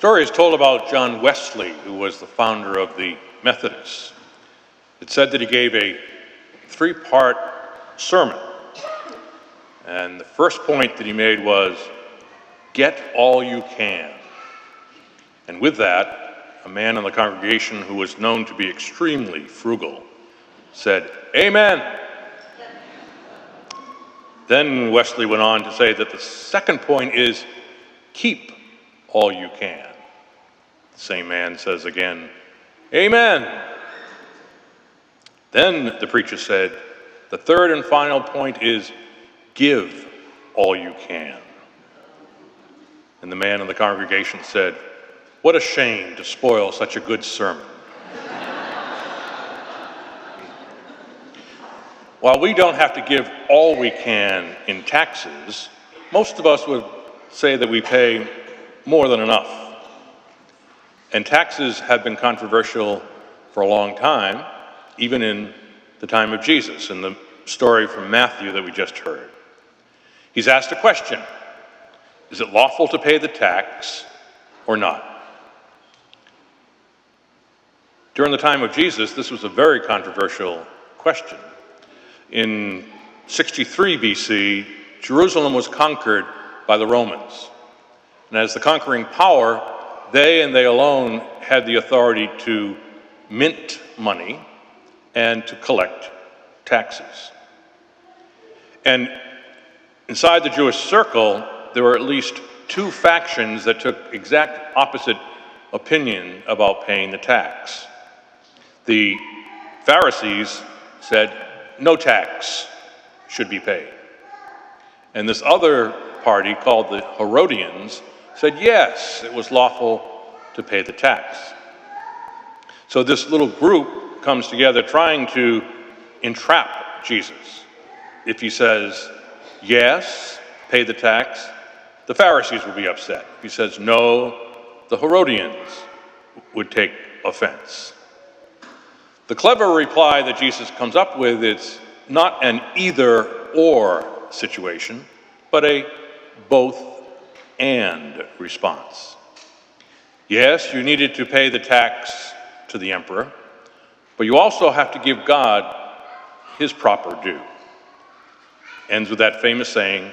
Story is told about John Wesley, who was the founder of the Methodists. It's said that he gave a three-part sermon. And the first point that he made was, get all you can. And with that, a man in the congregation who was known to be extremely frugal said, Amen. Then Wesley went on to say that the second point is, keep all you can. The same man says again, Amen. Then the preacher said, the third and final point is, give all you can. And the man in the congregation said, what a shame to spoil such a good sermon. While we don't have to give all we can in taxes, most of us would say that we pay more than enough. And taxes have been controversial for a long time, even in the time of Jesus, in the story from Matthew that we just heard. He's asked a question. Is it lawful to pay the tax or not? During the time of Jesus, this was a very controversial question. In 63 BC, Jerusalem was conquered by the Romans. And as the conquering power, they and they alone had the authority to mint money and to collect taxes. And inside the Jewish circle, there were at least two factions that took exact opposite opinion about paying the tax. The Pharisees said no tax should be paid. And this other party, called the Herodians, said yes, it was lawful to pay the tax. So this little group comes together trying to entrap Jesus. If he says, yes, pay the tax, the Pharisees will be upset. If he says no, the Herodians would take offense. The clever reply that Jesus comes up with is not an either-or situation, but a both-and response. Yes, you needed to pay the tax to the emperor, but you also have to give God his proper due. Ends with that famous saying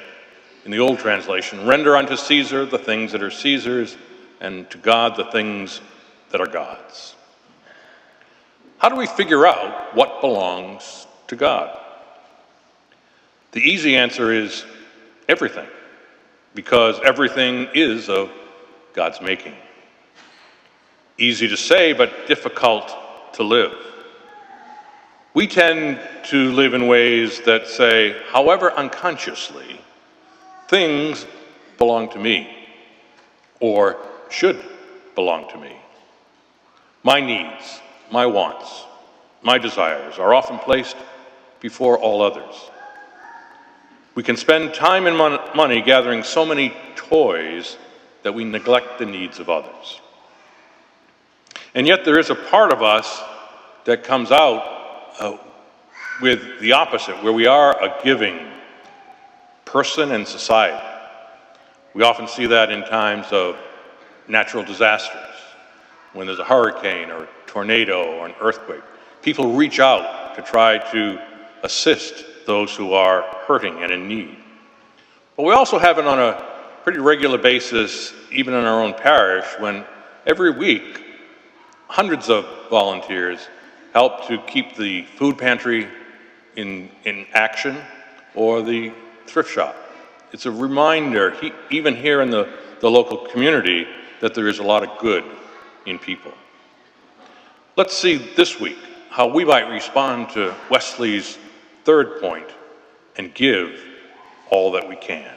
in the old translation, render unto Caesar the things that are Caesar's, and to God the things that are God's. How do we figure out what belongs to God? The easy answer is everything, because everything is of God's making. Easy to say, but difficult to live. We tend to live in ways that say, however unconsciously, things belong to me, or should belong to me. My needs, my wants, my desires are often placed before all others. We can spend time and money gathering so many toys that we neglect the needs of others. And yet there is a part of us that comes out with the opposite, where we are a giving person and society. We often see that in times of natural disasters, when there's a hurricane or a tornado or an earthquake. People reach out to try to assist those who are hurting and in need. But we also have it on a pretty regular basis, even in our own parish, when every week hundreds of volunteers help to keep the food pantry in action, or the thrift shop. It's a reminder, even here in the local community, that there is a lot of good in people. Let's see this week how we might respond to Wesley's third point and give all that we can.